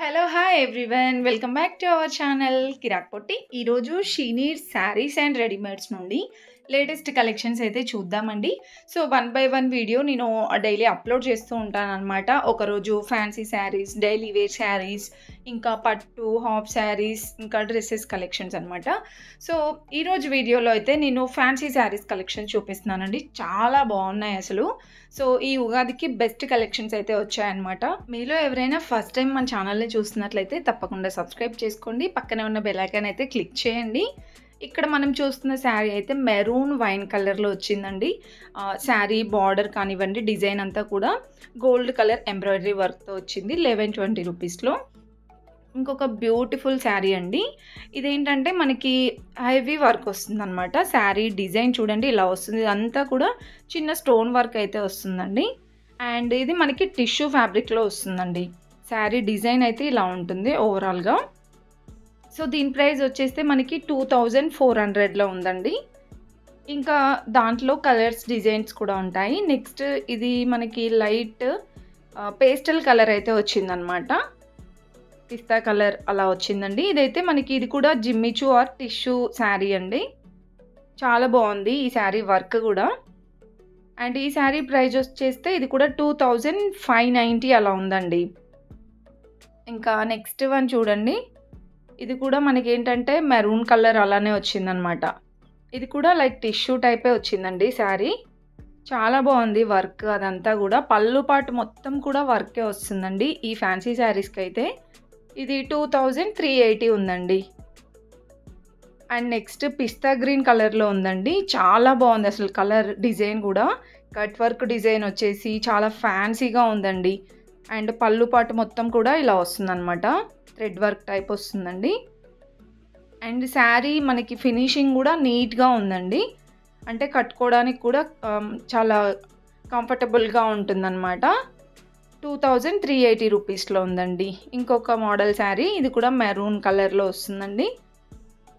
Hello! Hi everyone. Welcome back to our channel Kirak Potti. ఈరోజు she needs sarees and readymades నుండి latest collections అయితే చూద్దామండి. So, one by one video నేను daily upload చేస్తూ ఉంటాననమాట. ఒకరోజు fancy saris, daily wear saris, ఇంకా పట్టు, హాఫ్ శారీస్, ఇంకా డ్రెస్సెస్ కలెక్షన్స్ అనమాట. సో, ఈరోజు వీడియోలో అయితే నేను ఫ్యాన్సీ శారీస్ కలెక్షన్ చూపిస్తున్నానండి. చాలా బాగున్నాయి అసలు. సో, ఈ ఉగాదికి బెస్ట్ కలెక్షన్స్ అయితే వచ్చాయన్నమాట. మీలో ఎవరైనా ఫస్ట్ టైం మన ఛానల్ని చూస్తున్నట్లయితే తప్పకుండా సబ్స్క్రైబ్ చేసుకోండి. పక్కనే ఉన్న బెల్ ఐకాన్ అయితే క్లిక్ చేయండి. ఇక్కడ మనం చూస్తున్న శారీ అయితే మెరూన్ వైన్ కలర్లో వచ్చిందండి. శారీ బార్డర్ కానివ్వండి, డిజైన్ అంతా కూడా గోల్డ్ కలర్ ఎంబ్రాయిడరీ వర్క్తో వచ్చింది. 1120 రూపీస్లో. ఇంకొక బ్యూటిఫుల్ శారీ అండి. ఇదేంటంటే మనకి హెవీ వర్క్ వస్తుందన్నమాట. శారీ డిజైన్ చూడండి ఇలా వస్తుంది. ఇదంతా కూడా చిన్న స్టోన్ వర్క్ అయితే వస్తుందండి. అండ్ ఇది మనకి టిష్యూ ఫ్యాబ్రిక్లో వస్తుందండి. శారీ డిజైన్ అయితే ఇలా ఉంటుంది ఓవరాల్గా. సో, దీని ప్రైస్ వచ్చేస్తే మనకి 2400లో ఉందండి. ఇంకా దాంట్లో కలర్స్, డిజైన్స్ కూడా ఉంటాయి. నెక్స్ట్ ఇది మనకి లైట్ పేస్టల్ కలర్ అయితే వచ్చిందనమాట. పిస్తా కలర్ అలా వచ్చిందండి. ఇదైతే మనకి ఇది కూడా జిమ్మిచూ ఆర్ టిష్యూ శారీ అండి. చాలా బాగుంది ఈ శారీ వర్క్ కూడా. అండ్ ఈ శారీ ప్రైస్ వచ్చేస్తే ఇది కూడా 2590 అలా ఉందండి. ఇంకా నెక్స్ట్ వన్ చూడండి. ఇది కూడా మనకి ఏంటంటే మెరూన్ కలర్ అలానే వచ్చిందనమాట. ఇది కూడా లైక్ టిష్యూ టైపే వచ్చిందండి శారీ. చాలా బాగుంది వర్క్ అదంతా కూడా. పళ్ళు పాటు మొత్తం కూడా వర్కే వస్తుందండి ఈ ఫ్యాన్సీ శారీస్కి అయితే. ఇది 2380 ఉందండి. అండ్ నెక్స్ట్ పిస్తా గ్రీన్ కలర్లో ఉందండి. చాలా బాగుంది అసలు కలర్, డిజైన్ కూడా. కట్ వర్క్ డిజైన్ వచ్చేసి చాలా ఫ్యాన్సీగా ఉందండి. అండ్ పళ్ళు పాటు మొత్తం కూడా ఇలా వస్తుందన్నమాట. థ్రెడ్ వర్క్ టైప్ వస్తుందండి. అండ్ శారీ మనకి ఫినిషింగ్ కూడా నీట్గా ఉందండి. అంటే కట్టుకోవడానికి కూడా చాలా కంఫర్టబుల్గా ఉంటుందన్నమాట. 2380 రూపీస్లో ఉందండి. ఇంకొక మోడల్ శారీ, ఇది కూడా మెరూన్ కలర్లో వస్తుందండి.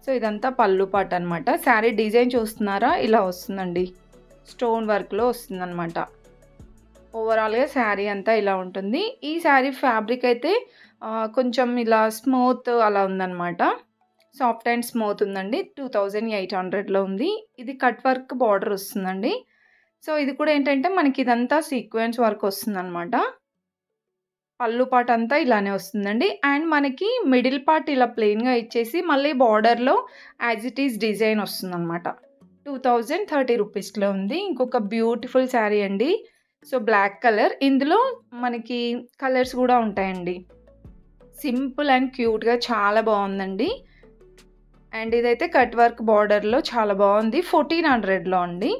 సో, ఇదంతా పళ్ళు పాటు అనమాట. శారీ డిజైన్ చూస్తున్నారా ఇలా వస్తుందండి. స్టోన్ వర్క్లో వస్తుందన్నమాట. ఓవరాల్గా శారీ అంతా ఇలా ఉంటుంది. ఈ శారీ ఫ్యాబ్రిక్ అయితే కొంచెం ఇలా స్మూత్ అలా ఉందన్నమాట. సాఫ్ట్ అండ్ స్మూత్ ఉందండి. 2800లో ఉంది. ఇది కట్ వర్క్ బార్డర్ వస్తుందండి. సో, ఇది కూడా ఏంటంటే మనకి ఇదంతా సీక్వెన్స్ వర్క్ వస్తుందన్నమాట. పళ్ళు పార్ట్ అంతా ఇలానే వస్తుందండి. అండ్ మనకి మిడిల్ పార్ట్ ఇలా ప్లెయిన్గా ఇచ్చేసి మళ్ళీ బార్డర్లో యాజ్ ఇట్ ఈజ్ డిజైన్ వస్తుందన్నమాట. 2030 రూపీస్లో ఉంది. ఇంకొక బ్యూటిఫుల్ శారీ అండి. So, black colour. ఇందులో మనకి కలర్స్ కూడా ఉంటాయండి. సింపుల్ అండ్ క్యూట్గా చాలా బాగుందండి. అండ్ ఇదైతే కట్ వర్క్ బార్డర్లో చాలా బాగుంది. 1400లో అండి.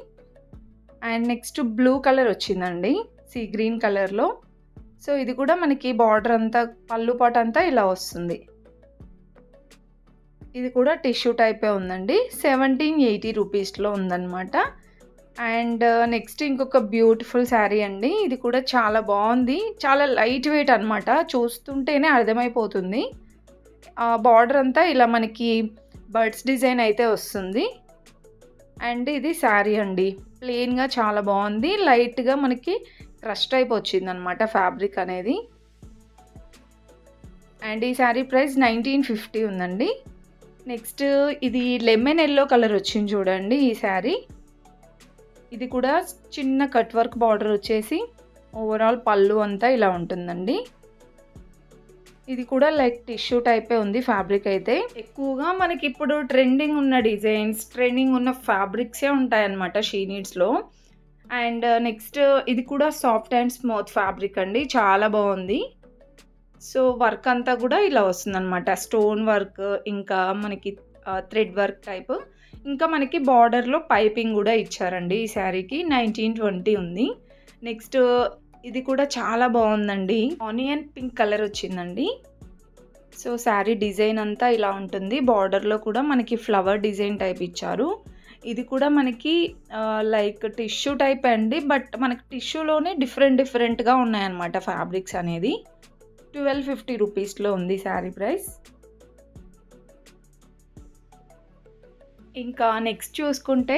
అండ్ నెక్స్ట్ బ్లూ కలర్ వచ్చిందండి, సీ గ్రీన్ కలర్లో. సో, ఇది కూడా మనకి బార్డర్ అంతా పళ్ళు పాటు అంతా ఇలా వస్తుంది. ఇది కూడా టిష్యూ టైపే ఉందండి. 1780 రూపీస్లో ఉందన్నమాట. అండ్ నెక్స్ట్ ఇంకొక బ్యూటిఫుల్ శారీ అండి. ఇది కూడా చాలా బాగుంది. చాలా లైట్ వెయిట్ అనమాట. చూస్తుంటేనే అర్థమైపోతుంది. బార్డర్ అంతా ఇలా మనకి బర్డ్స్ డిజైన్ అయితే వస్తుంది. అండ్ ఇది శారీ అండి. ప్లెయిన్గా చాలా బాగుంది. లైట్గా మనకి క్రష్ టైప్ వచ్చిందనమాట ఫ్యాబ్రిక్ అనేది. అండ్ ఈ శారీ ప్రైస్ 1950 ఉందండి. నెక్స్ట్ ఇది లెమన్ ఎల్లో కలర్ వచ్చింది చూడండి ఈ శారీ. ఇది కూడా చిన్న కట్ వర్క్ బార్డర్ వచ్చేసి ఓవరాల్ పళ్ళు అంతా ఇలా ఉంటుందండి. ఇది కూడా లైక్ టిష్యూ టైపే ఉంది ఫ్యాబ్రిక్ అయితే. ఎక్కువగా మనకి ఇప్పుడు ట్రెండింగ్ ఉన్న డిజైన్స్, ట్రెండింగ్ ఉన్న ఫ్యాబ్రిక్సే ఉంటాయన్నమాట షీ నీడ్స్లో. అండ్ నెక్స్ట్ ఇది కూడా సాఫ్ట్ అండ్ స్మూత్ ఫ్యాబ్రిక్ అండి. చాలా బాగుంది. సో, వర్క్ అంతా కూడా ఇలా వస్తుందన్నమాట. స్టోన్ వర్క్, ఇంకా మనకి థ్రెడ్ వర్క్ టైప్, ఇంకా మనకి బార్డర్లో పైపింగ్ కూడా ఇచ్చారండి ఈ శారీకి. 1920 ఉంది. నెక్స్ట్ ఇది కూడా చాలా బాగుందండి. ఆనియన్ పింక్ కలర్ వచ్చిందండి. సో, శారీ డిజైన్ అంతా ఇలా ఉంటుంది. బార్డర్లో కూడా మనకి ఫ్లవర్ డిజైన్ టైప్ ఇచ్చారు. ఇది కూడా మనకి లైక్ టిష్యూ టైప్ అండి. బట్ మనకి టిష్యూలోనే డిఫరెంట్గా ఉన్నాయన్నమాట ఫ్యాబ్రిక్స్ అనేది. 1250 రూపీస్లో ఉంది శారీ ప్రైస్. ఇంకా నెక్స్ట్ చూసుకుంటే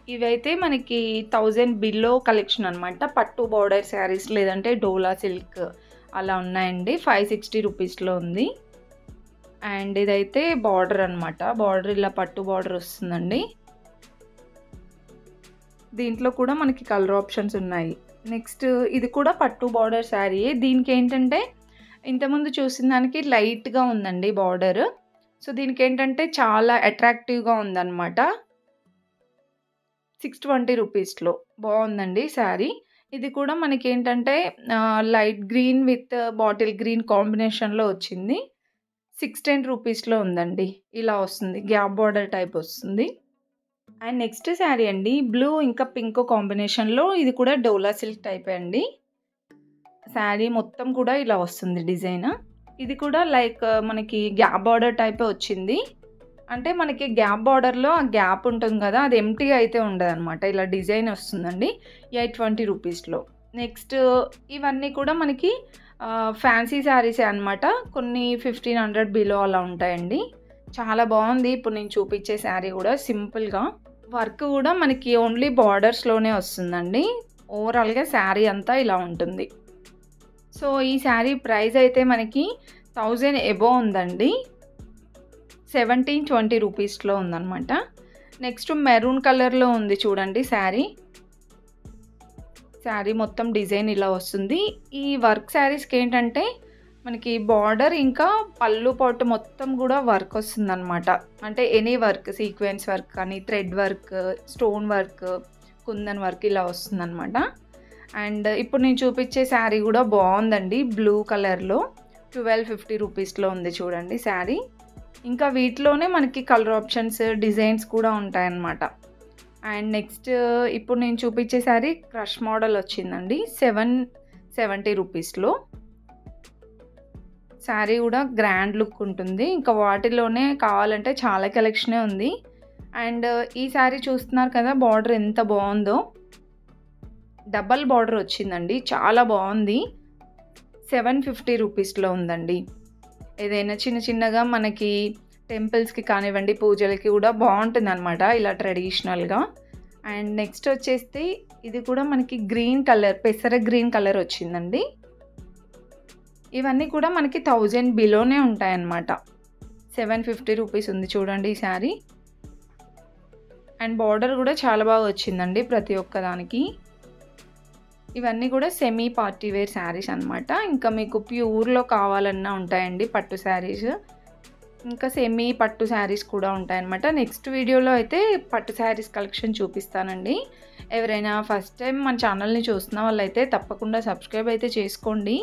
ఇవైతే మనకి 1000 బిలో కలెక్షన్ అనమాట. పట్టు బార్డర్ శారీస్, లేదంటే డోలా సిల్క్ అలా ఉన్నాయండి. 560 రూపీస్లో ఉంది. అండ్ ఇదైతే బార్డర్ అనమాట. బార్డర్ ఇలా పట్టు బార్డర్ వస్తుందండి. దీంట్లో కూడా మనకి కలర్ ఆప్షన్స్ ఉన్నాయి. నెక్స్ట్ ఇది కూడా పట్టు బార్డర్ శారీ. దీనికి ఏంటంటే ఇంతకుముందు చూసిన దానికి లైట్గా ఉందండి బార్డర్. సో దీనికి ఏంటంటే చాలా అట్రాక్టివ్గా ఉందన్నమాట. 620 రూపీస్లో బాగుందండి శారీ. ఇది కూడా మనకి ఏంటంటే light green with bottle green కాంబినేషన్లో వచ్చింది. 610 రూపీస్లో ఉందండి. ఇలా వస్తుంది, గ్యాప్ బార్డర్ టైప్ వస్తుంది. అండ్ నెక్స్ట్ శారీ అండి, బ్లూ ఇంకా పింక్ కాంబినేషన్లో. ఇది కూడా డోలా సిల్క్ టైప్ అండి. శారీ మొత్తం కూడా ఇలా వస్తుంది డిజైన్. ఇది కూడా లైక్ మనకి గ్యాప్ బార్డర్ టైపే వచ్చింది. అంటే మనకి గ్యాప్ బార్డర్లో ఆ గ్యాప్ ఉంటుంది కదా, అది ఎంటీగా అయితే ఉండదు అనమాట. ఇలా డిజైన్ వస్తుందండి 820 రూపీస్లో. నెక్స్ట్ ఇవన్నీ కూడా మనకి ఫ్యాన్సీ శారీసే అనమాట. కొన్ని 1500 బిలో అలా ఉంటాయండి. చాలా బాగుంది. ఇప్పుడు నేను చూపించే శారీ కూడా సింపుల్గా వర్క్ కూడా మనకి ఓన్లీ బార్డర్స్లోనే వస్తుందండి. ఓవరాల్గా శారీ అంతా ఇలా ఉంటుంది. సో ఈ శారీ ప్రైస్ అయితే మనకి 1000 అబోవ్ ఉందండి. 1720 రూపీస్లో ఉందన్నమాట. నెక్స్ట్ మెరూన్ కలర్లో ఉంది చూడండి శారీ. శారీ మొత్తం డిజైన్ ఇలా వస్తుంది. ఈ వర్క్ శారీస్కి ఏంటంటే మనకి బార్డర్ ఇంకా పళ్ళు పాటు మొత్తం కూడా వర్క్ వస్తుందన్నమాట. అంటే ఎనీ వర్క్, సీక్వెన్స్ వర్క్ కానీ, thread work, stone work, kundan work ఇలా వస్తుందన్నమాట. అండ్ ఇప్పుడు నేను చూపించే శారీ కూడా బాగుందండి. బ్లూ కలర్లో 1250 రూపీస్లో ఉంది చూడండి శారీ. ఇంకా వీటిలోనే మనకి కలర్ ఆప్షన్స్, డిజైన్స్ కూడా ఉంటాయన్నమాట. అండ్ నెక్స్ట్ ఇప్పుడు నేను చూపించే శారీ క్రష్ మోడల్ వచ్చిందండి 770 రూపీస్లో. శారీ కూడా గ్రాండ్ లుక్ ఉంటుంది. ఇంకా వాటిలోనే కావాలంటే చాలా కలెక్షనే ఉంది. అండ్ ఈ శారీ చూస్తున్నారు కదా, బార్డర్ ఎంత బాగుందో. డబల్ బార్డర్ వచ్చిందండి, చాలా బాగుంది. 750 రూపీస్లో ఉందండి. ఏదైనా చిన్న చిన్నగా మనకి టెంపుల్స్కి కానివ్వండి, పూజలకి కూడా బాగుంటుంది అనమాట ఇలా ట్రెడిషనల్గా. అండ్ నెక్స్ట్ వచ్చేసి ఇది కూడా మనకి గ్రీన్ కలర్, పెసర గ్రీన్ కలర్ వచ్చిందండి. ఇవన్నీ కూడా మనకి 1000 బిలోనే ఉంటాయన్నమాట. 750 రూపీస్ ఉంది చూడండి ఈ శారీ. అండ్ బార్డర్ కూడా చాలా బాగా వచ్చిందండి ప్రతి ఒక్కదానికి. ఇవన్నీ కూడా సెమీ పార్టీ వేర్ శారీస్ అనమాట. ఇంకా మీకు ప్యూర్లో కావాలన్నా ఉంటాయండి పట్టు శారీస్. ఇంకా సెమీ పట్టు శారీస్ కూడా ఉంటాయన్నమాట. నెక్స్ట్ వీడియోలో అయితే పట్టు శారీస్ కలెక్షన్ చూపిస్తానండి. ఎవరైనా ఫస్ట్ టైం మన ఛానల్ని చూస్తున్న వాళ్ళైతే తప్పకుండా సబ్స్క్రైబ్ అయితే చేసుకోండి.